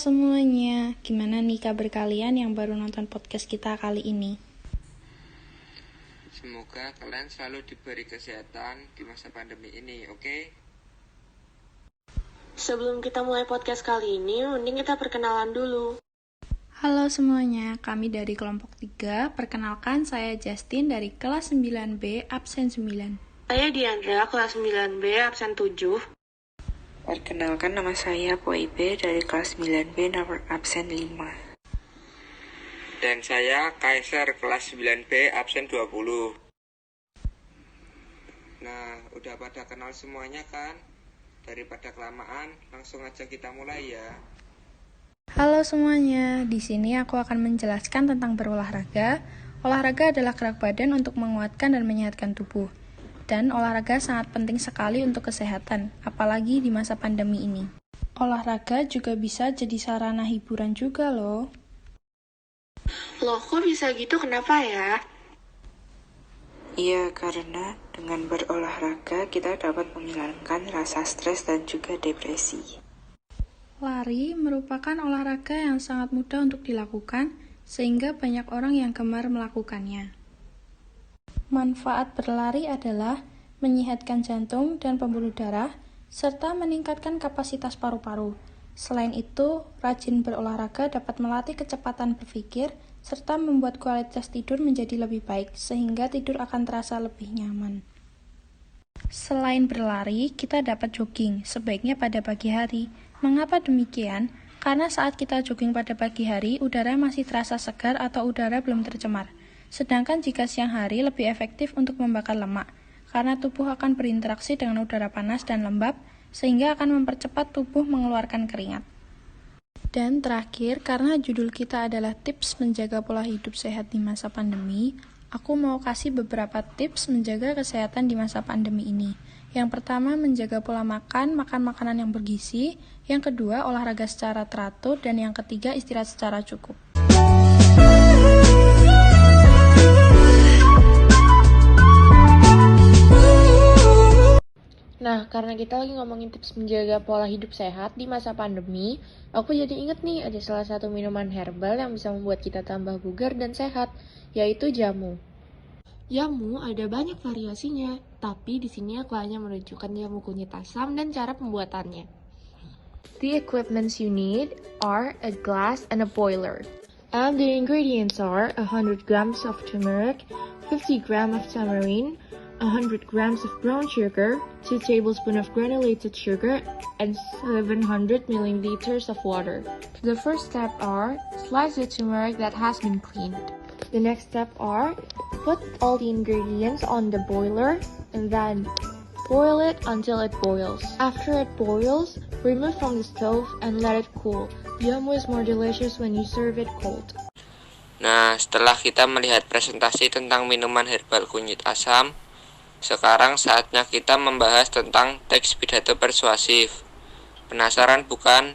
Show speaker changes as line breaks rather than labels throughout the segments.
semuanya, gimana nih kabar kalian yang baru nonton podcast kita kali ini?
Semoga kalian selalu diberi kesehatan di masa pandemi ini, oke?
Sebelum kita mulai podcast kali ini, mending kita perkenalan dulu.
Halo semuanya, kami dari kelompok 3. Perkenalkan, saya Justin dari kelas 9B, absen 9.
Saya Diandra, kelas 9B, absen 7.
Perkenalkan, nama saya Poibe dari kelas 9B nomor absen 5.
Dan saya Kaiser kelas 9B absen 20. Nah, udah pada kenal semuanya kan? Daripada kelamaan, langsung aja kita mulai ya.
Halo semuanya, di sini aku akan menjelaskan tentang berolahraga. Olahraga adalah gerak badan untuk menguatkan dan menyehatkan tubuh. Dan olahraga sangat penting sekali untuk kesehatan, apalagi di masa pandemi ini. Olahraga juga bisa jadi sarana hiburan juga loh.
Loh, kok bisa gitu? Kenapa ya?
Iya, karena dengan berolahraga kita dapat menghilangkan rasa stres dan juga depresi.
Lari merupakan olahraga yang sangat mudah untuk dilakukan, sehingga banyak orang yang gemar melakukannya. Manfaat berlari adalah menyehatkan jantung dan pembuluh darah, serta meningkatkan kapasitas paru-paru. Selain itu, rajin berolahraga dapat melatih kecepatan berpikir, serta membuat kualitas tidur menjadi lebih baik, sehingga tidur akan terasa lebih nyaman. Selain berlari, kita dapat jogging, sebaiknya pada pagi hari. Mengapa demikian? Karena saat kita jogging pada pagi hari, udara masih terasa segar atau udara belum tercemar. Sedangkan jika siang hari lebih efektif untuk membakar lemak, karena tubuh akan berinteraksi dengan udara panas dan lembab, sehingga akan mempercepat tubuh mengeluarkan keringat. Dan terakhir, karena judul kita adalah tips menjaga pola hidup sehat di masa pandemi, aku mau kasih beberapa tips menjaga kesehatan di masa pandemi ini. Yang pertama, menjaga pola makan makanan yang bergizi. Yang kedua, olahraga secara teratur. Dan yang ketiga, istirahat secara cukup.
Nah, karena kita lagi ngomongin tips menjaga pola hidup sehat di masa pandemi, aku jadi inget nih ada salah satu minuman herbal yang bisa membuat kita tambah bugar dan sehat, yaitu jamu.
Jamu ada banyak variasinya, tapi di sini aku hanya menunjukkan jamu kunyit asam dan cara pembuatannya.
The equipments you need are a glass and a boiler. And the ingredients are 100 grams of turmeric, 50 grams of tamarind, 100 grams of brown sugar, 2 tablespoons of granulated sugar, and 700 milliliters of water. The first step are slice the turmeric that has been cleaned. The next step are put all the ingredients on the boiler and then boil it until it boils. After it boils, remove from the stove and let it cool. Jamu is more delicious when you serve it cold.
Nah, setelah kita melihat presentasi tentang minuman herbal kunyit asam, sekarang saatnya kita membahas tentang teks pidato persuasif. Penasaran bukan?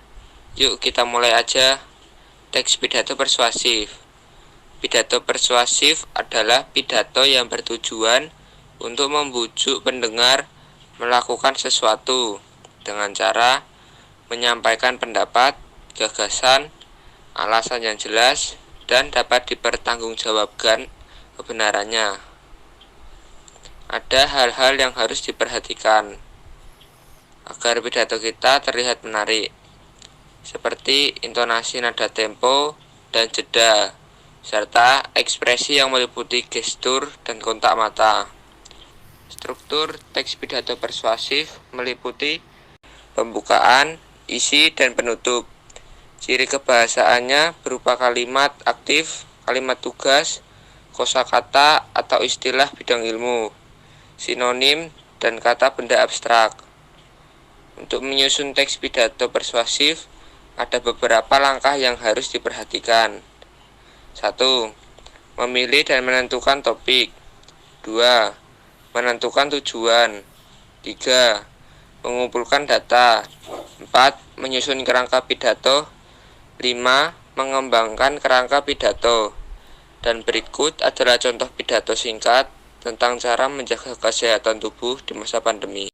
Yuk kita mulai aja. Teks pidato persuasif. Pidato persuasif adalah pidato yang bertujuan untuk membujuk pendengar melakukan sesuatu dengan cara menyampaikan pendapat, gagasan, alasan yang jelas, dan dapat dipertanggungjawabkan kebenarannya. Ada hal-hal yang harus diperhatikan agar pidato kita terlihat menarik, seperti intonasi nada tempo dan jeda, serta ekspresi yang meliputi gestur dan kontak mata. Struktur teks pidato persuasif meliputi pembukaan, isi, dan penutup. Ciri kebahasaannya berupa kalimat aktif, kalimat tugas, kosakata atau istilah bidang ilmu, sinonim, dan kata benda abstrak. Untuk menyusun teks pidato persuasif, ada beberapa langkah yang harus diperhatikan. 1. Memilih dan menentukan topik. 2. Menentukan tujuan. 3. Mengumpulkan data. 4. Menyusun kerangka pidato. 5. Mengembangkan kerangka pidato. Dan berikut adalah contoh pidato singkat tentang cara menjaga kesehatan tubuh di masa pandemi.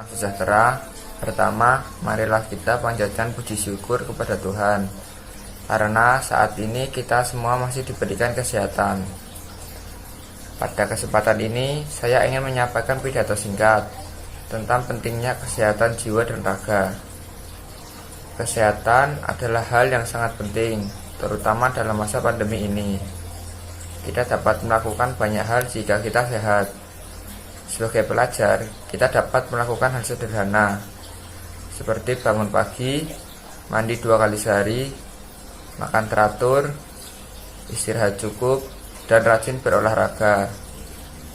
Sejahtera,
Pertama, marilah kita panjatkan puji syukur kepada Tuhan, karena saat ini kita semua masih diberikan kesehatan. Pada kesempatan ini, saya ingin menyampaikan pidato singkat tentang pentingnya kesehatan jiwa dan raga. Kesehatan adalah hal yang sangat penting, terutama dalam masa pandemi ini. Kita dapat melakukan banyak hal jika kita sehat. Sebagai pelajar, kita dapat melakukan hal sederhana, seperti bangun pagi, mandi 2 kali sehari, makan teratur, istirahat cukup, dan rajin berolahraga.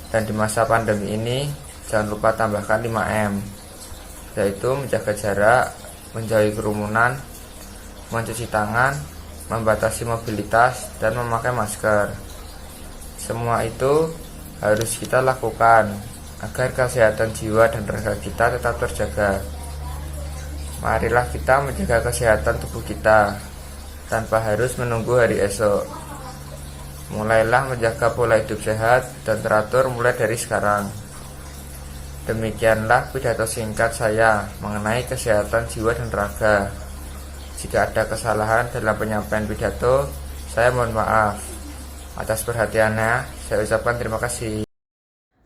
Dan di masa pandemi ini, jangan lupa tambahkan 5M, yaitu menjaga jarak, menjauhi kerumunan, mencuci tangan, membatasi mobilitas, dan memakai masker. Semua itu harus kita lakukan agar kesehatan jiwa dan raga kita tetap terjaga. Marilah kita menjaga kesehatan tubuh kita tanpa harus menunggu hari esok. Mulailah menjaga pola hidup sehat dan teratur mulai dari sekarang. Demikianlah pidato singkat saya mengenai kesehatan jiwa dan raga. Jika ada kesalahan dalam penyampaian pidato, saya mohon maaf. Atas perhatiannya, saya ucapkan terima kasih.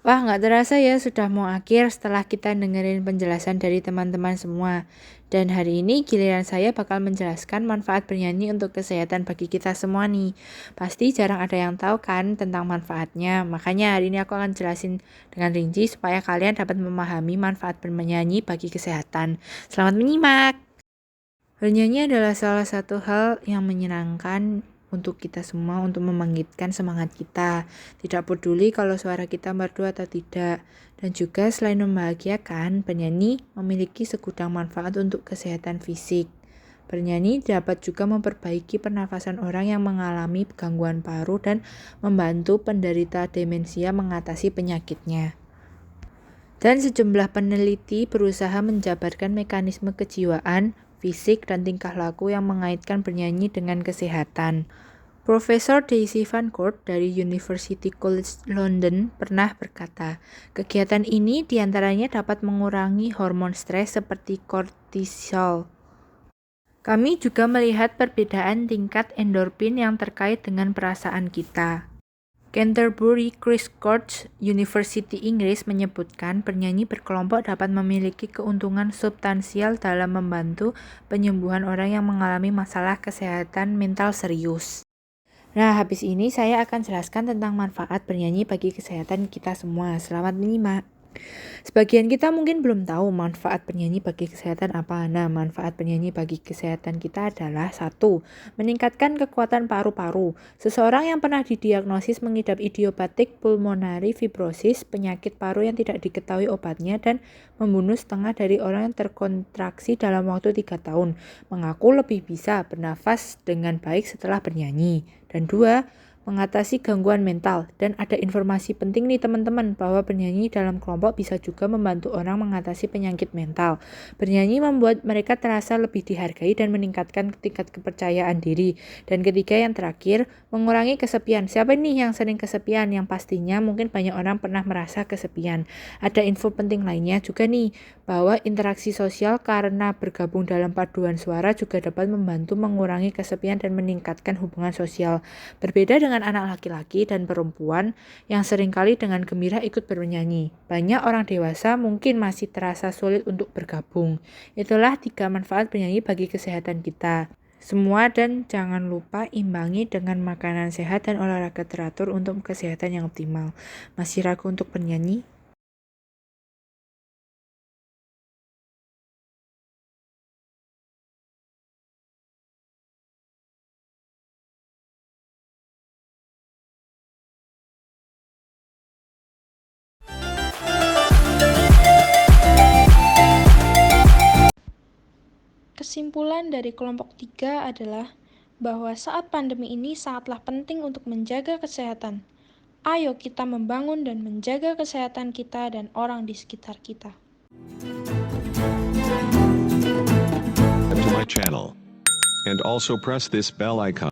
Wah, nggak terasa ya sudah mau akhir setelah kita dengerin penjelasan dari teman-teman semua. Dan hari ini giliran saya bakal menjelaskan manfaat bernyanyi untuk kesehatan bagi kita semua nih. Pasti jarang ada yang tahu kan tentang manfaatnya. Makanya hari ini aku akan jelasin dengan rinci supaya kalian dapat memahami manfaat bernyanyi bagi kesehatan. Selamat menyimak! Bernyanyi adalah salah satu hal yang menyenangkan untuk kita semua, untuk membangkitkan semangat kita. Tidak peduli kalau suara kita merdu atau tidak. Dan juga selain membahagiakan, bernyanyi memiliki segudang manfaat untuk kesehatan fisik. Bernyanyi dapat juga memperbaiki pernafasan orang yang mengalami gangguan paru dan membantu penderita demensia mengatasi penyakitnya. Dan sejumlah peneliti berusaha menjabarkan mekanisme kejiwaan, fisik, dan tingkah laku yang mengaitkan bernyanyi dengan kesehatan. Profesor Daisy Van Court dari University College London pernah berkata, kegiatan ini diantaranya dapat mengurangi hormon stres seperti kortisol. Kami juga melihat perbedaan tingkat endorfin yang terkait dengan perasaan kita. Canterbury Christ Church University Inggris menyebutkan bernyanyi berkelompok dapat memiliki keuntungan substansial dalam membantu penyembuhan orang yang mengalami masalah kesehatan mental serius. Nah, habis ini saya akan jelaskan tentang manfaat bernyanyi bagi kesehatan kita semua. Selamat menyimak. Sebagian kita mungkin belum tahu manfaat bernyanyi bagi kesehatan apa. Nah, manfaat bernyanyi bagi kesehatan kita adalah 1. Meningkatkan kekuatan paru-paru. Seseorang yang pernah didiagnosis mengidap idiopathic pulmonary fibrosis, penyakit paru yang tidak diketahui obatnya dan membunuh setengah dari orang yang terkontraksi dalam waktu 3 tahun, mengaku lebih bisa bernafas dengan baik setelah bernyanyi. Dan 2. Mengatasi gangguan mental. Dan ada informasi penting nih teman-teman, bahwa bernyanyi dalam kelompok bisa juga membantu orang mengatasi penyakit mental. Bernyanyi membuat mereka terasa lebih dihargai dan meningkatkan tingkat kepercayaan diri. Dan ketiga yang terakhir, mengurangi kesepian. Siapa nih yang sering kesepian? Yang pastinya mungkin banyak orang pernah merasa kesepian. Ada info penting lainnya juga nih, bahwa interaksi sosial karena bergabung dalam paduan suara juga dapat membantu mengurangi kesepian dan meningkatkan hubungan sosial. Berbeda dengan anak laki-laki dan perempuan yang seringkali dengan gembira ikut bernyanyi. Banyak orang dewasa mungkin masih terasa sulit untuk bergabung. Itulah 3 manfaat bernyanyi bagi kesehatan kita semua, dan jangan lupa imbangi dengan makanan sehat dan olahraga teratur untuk kesehatan yang optimal. Masih ragu untuk bernyanyi?
Kesimpulan dari kelompok 3 adalah bahwa saat pandemi ini sangatlah penting untuk menjaga kesehatan. Ayo kita membangun dan menjaga kesehatan kita dan orang di sekitar kita.
To my channel. And also press this bell icon.